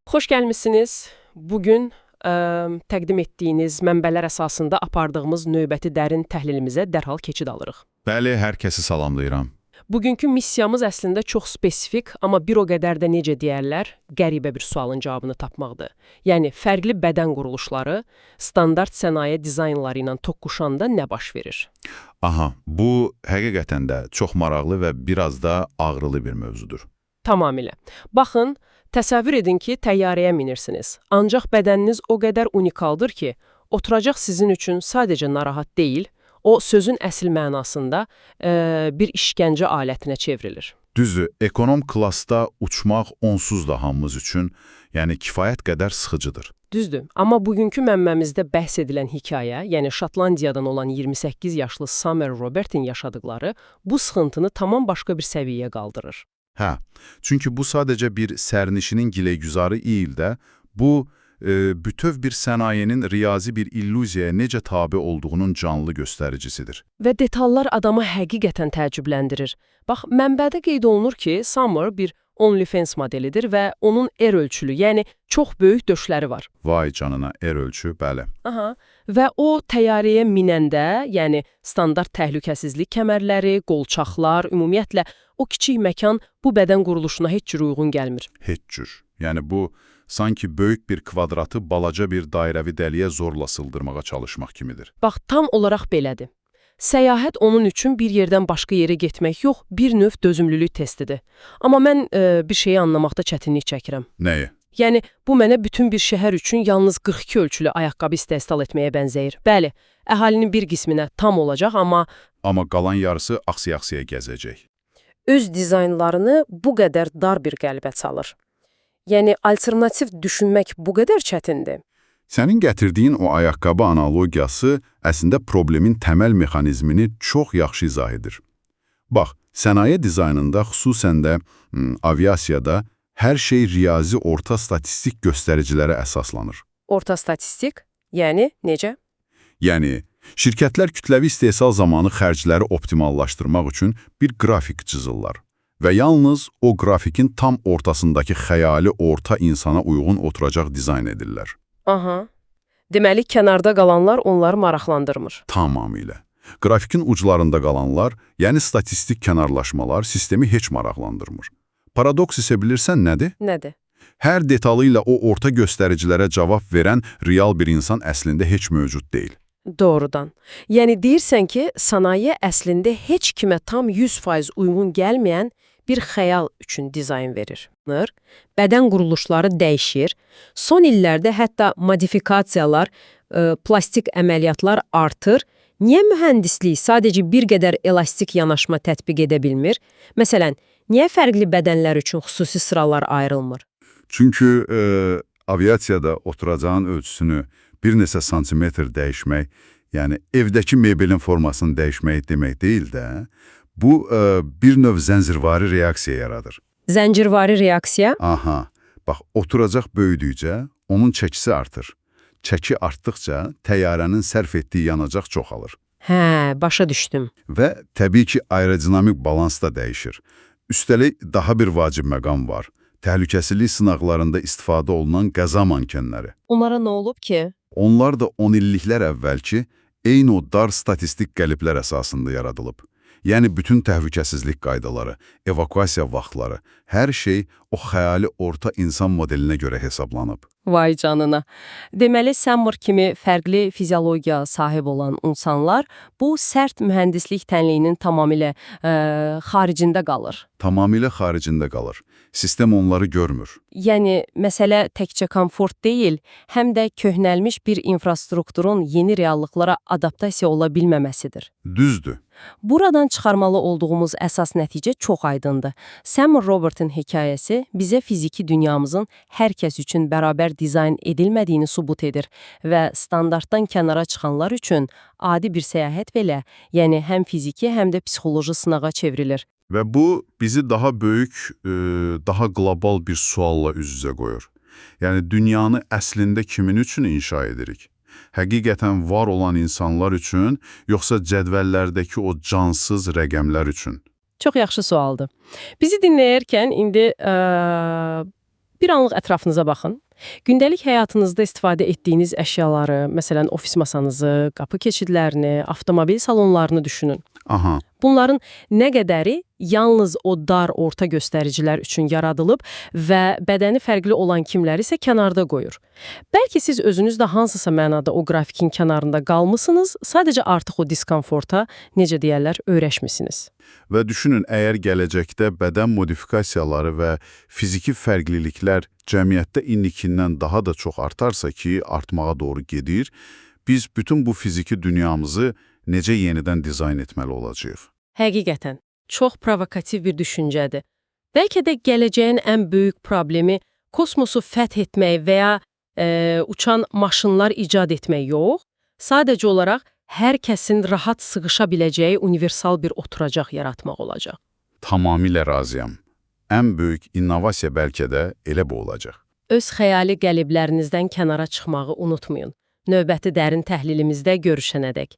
Xoş gəlmisiniz. Bugün təqdim etdiyiniz mənbələr əsasında apardığımız növbəti dərin təhlilimizə dərhal keçid alırıq. Bəli, hər kəsi salamlayıram. Bugünkü missiyamız əslində çox spesifik, amma bir o qədər də necə deyərlər, qəribə bir sualın cavabını tapmaqdır. Yəni, fərqli bədən quruluşları standart sənaye dizaynları ilə toqquşanda nə baş verir? Aha, bu həqiqətən də çox maraqlı və biraz da ağrılı bir mövzudur. Tamamilə. Baxın, təsəvvür edin ki, təyyarəyə minirsiniz. Ancaq bədəniniz o qədər unikaldır ki, oturacaq sizin üçün sadəcə narahat deyil, o sözün əsl mənasında bir işgəncə alətinə çevrilir. Düzdür, ekonom klassda uçmaq onsuz da hamımız üçün, yəni kifayət qədər sıxıcıdır. Düzdür, amma bugünkü mənbəmizdə bəhs edilən hekayə, yəni Şotlandiyadan olan 28 yaşlı Summer Robert'in yaşadıkları bu sıxıntını tamam başqa bir səviyyəyə qaldırır. Hə, çünki bu sadəcə bir sərnişinin giləygüzarı deyil də, bu bütöv bir sənayenin riyazi bir illüziyaya necə tabe olduğunun canlı göstəricisidir. Və detallar adamı həqiqətən təəccübləndirir. Bax, mənbədə qeyd olunur ki, Summer bir OnlyFans modelidir və onun ölçülü, yəni çox böyük döşləri var. Vay canına, ölçü, bəli. Aha. Və o təyyarəyə minəndə, yəni standart təhlükəsizlik kəmərləri, qolçaqlar, ümumiyyətlə o kiçik məkan bu bədən quruluşuna heç cür uyğun gəlmir. Heç cür. Yəni bu sanki böyük bir kvadratı balaca bir dairəvi dəliyə zorla sıldırmağa çalışmaq kimidir. Bax, tam olaraq belədir. Səyahət onun üçün bir yerdən başqa yerə getmək yox, bir növ dözümlülük testidir. Amma mən bir şeyi anlamaqda çətinlik çəkirəm. Nəyi? Yəni, bu mənə bütün bir şəhər üçün yalnız 42 ölçülü ayaqqabı istehsal etməyə bənzəyir. Bəli, əhalinin bir qisminə tam olacaq, amma... Amma qalan yarısı axsiya-axsiya gəzəcək. Öz dizaynlarını bu qədər dar bir qəlbə çalır. Yəni, alternativ düşünmək bu qədər çətindir. Sənin gətirdiyin o ayaqqabı analogiyası əslində problemin təməl mexanizmini çox yaxşı izah edir. Bax, sənaye dizaynında, xüsusən də aviasiyada hər şey riyazi orta statistik göstəricilərə əsaslanır. Orta statistik? Yəni, necə? Yəni, şirkətlər kütləvi istehsal zamanı xərcləri optimallaşdırmaq üçün bir qrafik cızırlar. Və yalnız o qrafikin tam ortasındakı xəyali orta insana uyğun oturacaq dizayn edirlər. Aha. Deməli, kənarda qalanlar onları maraqlandırmır. Tamamilə. Qrafikin uclarında qalanlar, yəni statistik kənarlaşmalar sistemi heç maraqlandırmır. Paradoks isə bilirsən nədir? Nədir? Hər detalı ilə o orta göstəricilərə cavab verən real bir insan əslində heç mövcud deyil. Doğrudan. Yəni, deyirsən ki, sənaye əslində heç kimə tam 100% uyğun gəlməyən bir xəyal üçün dizayn verir. Bədən quruluşları dəyişir. Son illərdə hətta modifikasiyalar, plastik əməliyyatlar artır. Niyə mühəndislik sadəcə bir qədər elastik yanaşma tətbiq edə bilmir? Məsələn, niyə fərqli bədənlər üçün xüsusi sıralar ayrılmır? Çünki aviasiyada oturacağın ölçüsünü bir neçə santimetr dəyişmək, yəni evdəki mebelin formasını dəyişmək demək deyil də, bu bir növ zəncirvari reaksiya yaradır. Zəncirvari reaksiya? Aha, bax, oturacaq böyüdükcə onun çəkisi artır. Çəki artdıqca təyyarənin sərf etdiyi yanacaq çoxalır. Hə, başa düşdüm. Və təbii ki, aerodinamik balans da dəyişir. Üstəlik daha bir vacib məqam var. Təhlükəsizlik sınaqlarında istifadə olunan qəza mankenləri. Onlara nə olub ki? Onlar da 10 illiklər əvvəlki eyni o dar statistik qəliblər əsasında yaradılıb. Yəni bütün təhlükəsizlik qaydaları, evakuasiya vaxtları, hər şey o xəyali orta insan modelinə görə hesablanıb. Vay canına. Deməli, Summer kimi fərqli fiziologiya sahib olan insanlar bu sərt mühəndislik tənliyinin tamamilə xaricində qalır. Tamamilə xaricində qalır. Sistem onları görmür. Yəni, məsələ təkcə komfort deyil, həm də köhnəlmiş bir infrastrukturun yeni reallıqlara adaptasiya ola bilməməsidir. Düzdür. Buradan çıxarmalı olduğumuz əsas nəticə çox aydındır. Summer Robert'in hekayəsi bizə fiziki dünyamızın hər kəs üçün bərabər dizayn edilmədiyini sübut edir və standartdan kənara çıxanlar üçün adi bir səyahət belə, yəni həm fiziki, həm də psixoloji sınağa çevrilir. Və bu bizi daha böyük, daha qlobal bir sualla üz-üzə qoyur. Yəni dünyanı əslində kimin üçün inşa edirik? Həqiqətən var olan insanlar üçün, yoxsa cədvəllərdəki o cansız rəqəmlər üçün? Çox yaxşı sualdır. Bizi dinləyərkən indi Bir anlıq ətrafınıza baxın. Gündəlik həyatınızda istifadə etdiyiniz əşyaları, məsələn, ofis masanızı, qapı keçidlərini, avtomobil salonlarını düşünün. Aha, Bunların nə qədəri yalnız o dar orta göstəricilər üçün yaradılıb və bədəni fərqli olan kimləri isə kənarda qoyur. Bəlkə siz özünüz də hansısa mənada o qrafikin kənarında qalmısınız, sadəcə artıq o diskomforta, necə deyərlər, öyrəşmisiniz. və düşünün, əgər gələcəkdə bədən modifikasiyaları və fiziki fərqliliklər cəmiyyətdə indikindən daha da çox artarsa ki, artmağa doğru gedir, biz bütün bu fiziki dünyamızı necə yenidən dizayn etməli olacağıq? Həqiqətən, çox provokativ bir düşüncədir. Bəlkə də gələcəyin ən böyük problemi kosmosu fəth etmək və ya uçan maşınlar icad etmək yox, sadəcə olaraq hər kəsin rahat sığışa biləcəyi universal bir oturacaq yaratmaq olacaq. Tamamilə razıyam. Ən böyük innovasiya bəlkə də elə bu olacaq. Öz xəyali qəliblərinizdən kənara çıxmağı unutmayın. Növbəti dərin təhlilimizdə görüşənədək.